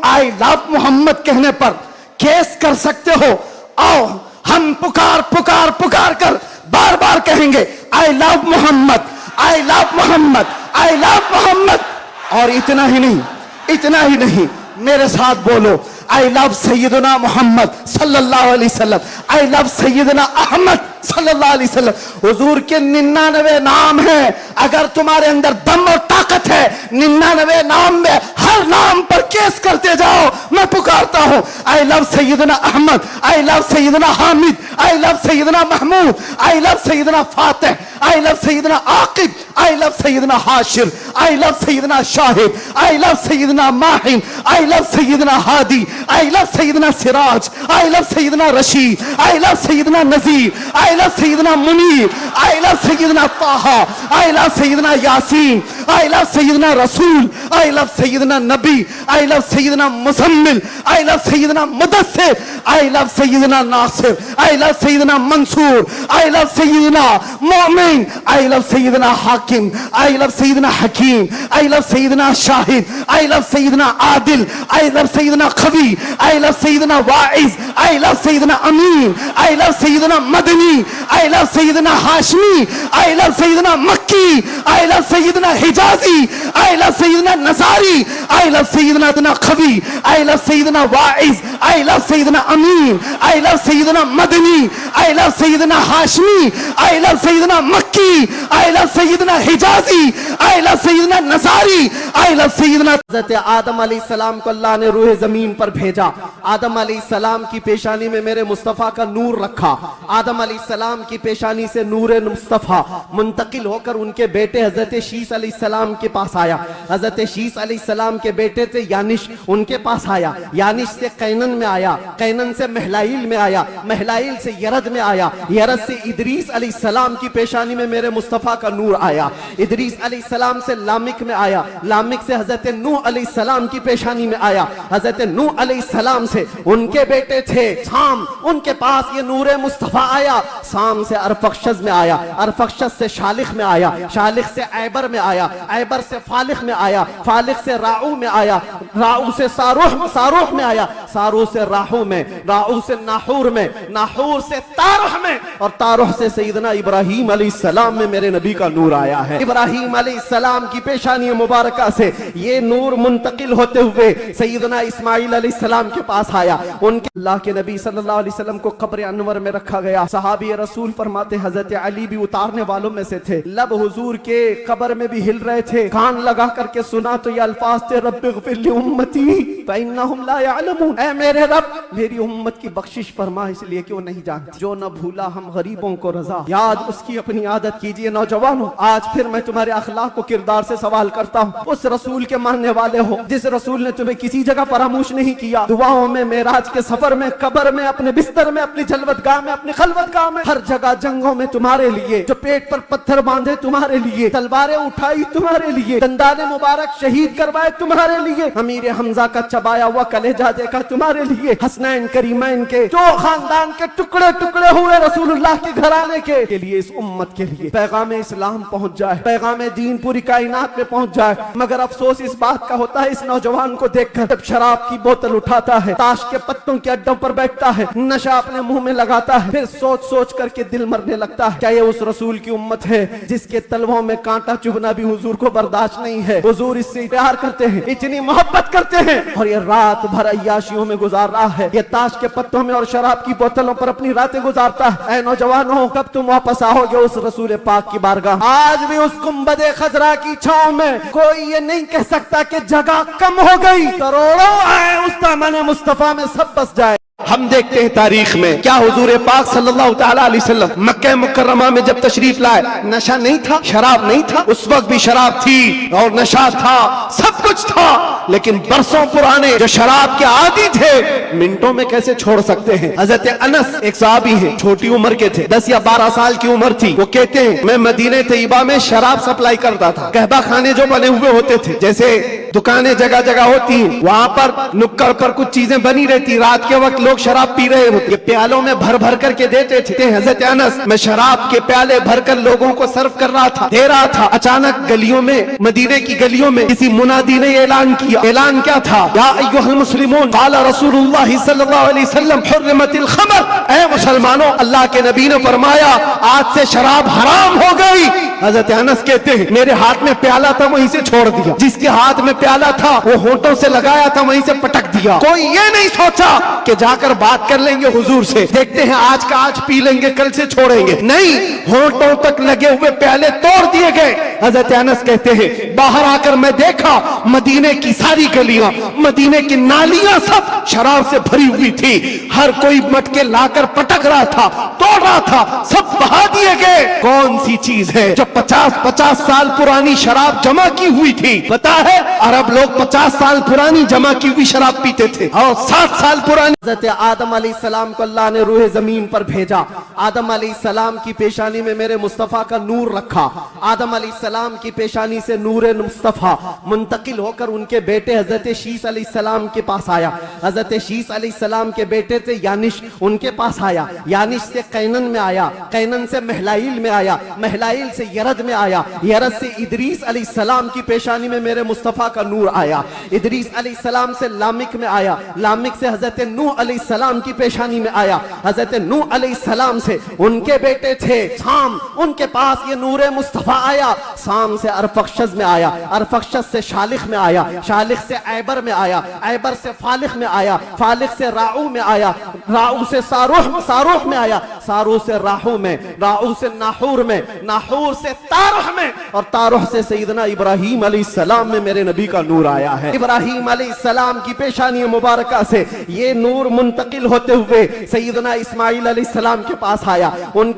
आई love Mohammad कहने पर case कर सकते हो। आओ हम पुकार पुकार पुकार कर बार बार कहेंगे I love Mohammed, I love Mohammed, I love Mohammed. और इतना ही नहीं, मेरे साथ बोलो आई लव सैयदना मोहम्मद सल्लल्लाहु अलैहि वसल्लम, आई लव सैयदना अहमद सल्लल्लाहु अलैहि वसल्लम। हुजूर के 99 नाम हैं। अगर तुम्हारे अंदर दम और ताकत है, 99 नाम में हर नाम पर केस करते जाओ। मैं पुकारता हूं I love Sayyidna Ahmad, I love Sayyidna Hamid, I love Sayyidna Mahmood, I love Sayyidna Fatih, I love Sayyidna Aqib, I love Sayyidna Hashir, I love Sayyidna Shahid, I love Sayyidna Mahin, I love Sayyidna Hadi, I love Sayyidna Siraj, I love Sayyidna Rashid, I love Sayyidna Nazir, I love Sayyidna Munir, I love Sayyidna Taha, I love Sayyidna Yaseen, I love Sayyidna Rasool, I love Syedna Nabi, I love Sayyidna Muzammil, I love Sayyidna Mudassir, I love Sayyidna Nasir, I love Sayyidna Mansoor, I love Sayyidna Momin, I love Sayyidna Hakim, I love Sayyidna Hakeem, I love Sayyidna Shahid, I love Sayyidna Adil, I love Sayyidna Qawi, I love Sayyidna Waiz, I love Sayyidna Amin, I love Sayyidna Madani, I love Sayyidna Hashmi, I love Sayyidna Makki, I love Sayyidna Hijazi, I love Sayyidna Nasari, I love Sayyidna Qawi, I love Sayyidna Waiz, I love Sayyidna Amin, I love Sayyidna Madani, I love Sayyidna Hashmi, I love Sayyidna Makki, I love Sayyidna Hijazi, I love Sayyidna Nasari, I love Sayyidna. Hazrat Adam अलैहिस्सलाम को अल्लाह ने रूह जमीन पर भेजा। आदम अलैहिस्सलाम की पेशानी में मेरे मुस्तफा का नूर रखा। आदम अलैहिस्सलाम की पेशानी से नूर मुस्तफा मुंतकिल होकर उनके बेटे हज़रत शीस अलैहिस्सलाम के पास आया। हज़रत शीस अलैहिस्सलाम के बेटे थे यानिश, उनके पास आया। यानिश से कैनन में आया, कैनन से महलाइल में आया, महलाइल से यरद में आया, यरद से इदरीस अलैहिस्सलाम की पेशानी में मेरे मुस्तफा का नूर आया। इदरीस अलैहिस्सलाम से लामिक में आया, लामिक से हज़रत नूह अलैहिस्सलाम की पेशानी में आया। हज़रत नूह अलैहिस्सलाम से उनके बेटे थे साम, उनके पास ये नूर मुस्तफा आया। साम से अरफक्षज में आया, अरफक्षज से शालिख में आया, शालिख से ऐबर में आया, ऐबर से फालिख में आया, फालिख से राऊ में आया, राऊ से सारूह में आया, सारूह से राहू में, राहू से नाहूर में, नाहूर से तारुह में, और तारुह से सैयदना इब्राहीम अलैहिस्सलाम में मेरे नबी का नूर आया है। इब्राहीम अलैहिस्सलाम की पेशानी मुबारका से ये नूर मुंतकिल होते हुए सैयदना इस्माइल अलैहिस्सलाम के पास आया। उनके अल्लाह के नबी सल्लल्लाहु अलैहि वसल्लम को कब्र अनवर में रखा गया। सहाबी रसूल फरमाते हज़रत अली भी उतारने वालों में से थे। लब हुजूर के कब्र में भी हिल रहे थे। कान लगा करके सुना तो ये अल्फाज थे रब्बिग़फिर ली उम्मती फ़इन्नहुम ला यअलमून। ऐ मेरे रब, मेरी उम्मत की बख्शिश फरमा, इसलिए कि वो नहीं जानते। जो न भूला हम गरीबों को रजा, याद उसकी अपनी आदत कीजिए। नौजवानों, आज फिर मैं तुम्हारे अखलाक को किरदार से सवाल करता हूँ। उस रसूल के मानने वाले हो जिस रसूल ने तुम्हें किसी जगह फरामोश नहीं किया। दुआओं में, मेराज के सफर में, कब्र में, अपने बिस्तर में, अपनी जलवतगाह में, अपनी खलवतगाह में, हर जगह जंगों में तुम्हारे लिए, जो पेट पर पत्थर बांधे तुम्हारे लिए, तलवारें उठाई तुम्हारे लिए, दंदाने मुबारक शहीद करवाए तुम्हारे लिए, अमीर हमजा का चबाया हुआ कलेजा देखा तुम्हारे लिए, हसनैन करीमैन के जो खानदान के टुकड़े टुकड़े हुए रसूलुल्लाह के घराने के लिए, इस उम्मत के लिए पैगाम इस्लाम पहुंच जाए, पैगाम दीन पूरी कायनात में पहुंच जाए। मगर अफसोस इस बात का होता है इस नौजवान को देखकर, जब शराब की बोतल उठाता है, ताश के पत्तों के अड्डों पर बैठता है, नशा अपने मुंह में लगाता है, फिर सोच सोच करके दिल मरने लगता है। क्या ये उस रसूल की उम्मत है जिसके तलवों में कांटा चुभना भी हुजूर को बर्दाश्त नहीं है? हुजूर इससे प्यार करते हैं, इतनी मोहब्बत करते हैं, और ये रात भर अय्याशियों में गुजार रहा है, ये ताश के पत्तों में और शराब की बोतलों पर अपनी रातें गुजारता है। ऐ नौजवानों, कब तुम वापस आओगे उस रसूल पाक की बारगाह? आज भी उस गुंबदे खजरा की छांव में कोई ये नहीं कह सकता कि जगह कम हो गई। करोड़ों आए उस दामन मुस्तफा में सब बस जाए। हम देखते हैं तारीख में, क्या हुजूर पाक सल्लल्लाहु तआला अलैहि वसल्लम मक्का मुकर्रमा में जब तशरीफ लाए, नशा नहीं था, शराब नहीं था? उस वक्त भी शराब थी और नशा था, सब कुछ था, लेकिन बरसों पुराने जो शराब के आदी थे मिनटों में कैसे छोड़ सकते हैं? हजरत अनस एक सहाबी हैं, छोटी उम्र के थे, 10 या 12 साल की उम्र थी। वो कहते हैं मैं मदीने तैयबा में शराब सप्लाई करता था। कहबा खाने जो बने हुए होते थे, जैसे दुकानें जगह जगह होती हैं, वहां पर नुक्कड़ पर कुछ चीजें बनी रहती, रात के वक्त लोग शराब पी रहे होते, ये प्यालों में भर भर करके देते थे। हजरत अनस, मैं शराब के प्याले भरकर लोगों को सर्व कर रहा था, दे रहा था, अचानक गलियों में, मदीने की गलियों में किसी मुनादी ने ऐलान किया। ऐलान क्या था? या अय्युहल मुस्लिमून, क़ाला रसूलुल्लाह सल्लल्लाहु अलैहि वसल्लम हुर्रिमतिल खमर, ऐ मुसलमानों, अल्लाह के नबी ने फरमाया आज से शराब हराम हो गई। हजरत अनस कहते हैं मेरे हाथ में प्याला था, वहीं से छोड़ दिया, जिसके हाथ में प्याला था वो होंठों से लगाया था, वहीं से पटक दिया। कोई ये नहीं सोचा कि जाकर बात कर लेंगे हुजूर से, देखते हैं आज का आज पी लेंगे, कल से छोड़ेंगे, नहीं, होंठों तक लगे हुए प्याले तोड़ दिए गए। हजरत अनस कहते हैं बाहर आकर मैं देखा मदीने की सारी गलियां, मदीने की नालियां सब शराब से भरी हुई थी, हर कोई मटके लाकर पटक रहा था, तोड़ रहा था, सब बहा दिए गए। कौन सी चीज है जो 50-50 साल पुरानी शराब जमा की हुई थी? पता है अरब लोग 50 साल पुरानी जमा की हुई शराब पीते थे, और 60 साल पुरानी। हजरत आदम अलैहिस्सलाम को अल्लाह ने रूह जमीन पर भेजा, आदम अलैहिस्सलाम की पेशानी में मेरे मुस्तफा का नूर रखा, आदम अलैहिस्सलाम की पेशानी से नूर मुस्तफा मुंतकिल होकर उनके बेटे हजरत शीस अलैहिस्सलाम के पास आया, हजरत शीस अलैहिस्सलाम के बेटे से यानिश उनके पास आया, यानिश से कैनन में आया, कैनन से महलाइल में आया, महलाइल से यरद में आया, यरद से इदरीस अलैहिस्सलाम की पेशानी में मेरे मुस्तफा का नूर आया, इदरीस अलैहिस्सलाम से लामिक में आया, लामिक से हजरत नूह अलैहिस्सलाम की पेशानी में आया, हजरत नूह अलैहिस्सलाम से उनके बेटे थे साम, उनके पास ये नूर मुस्तफा आया, साम से अरफक्षज में आया, अरफक्षज से शालिख में आया, शालिख से ऐबर में आया, ऐबर से फालिख में आया, फालिख से राऊ में आया, राऊ से सारूह में आया, सारूह से राहू में, राहू से नाहूर में, नाहूर से तारुह में, और तारुह से सैयदना इब्राहीम अलैहिस्सलाम में मेरे नबी का नूर आया है। इब्राहीम अलैहिस्सलाम की पेशानी मुबारका से ये नूर मुंतकिल होते हुए सैयदना इस्माइल अलैहिस्सलाम के पास आया, उनके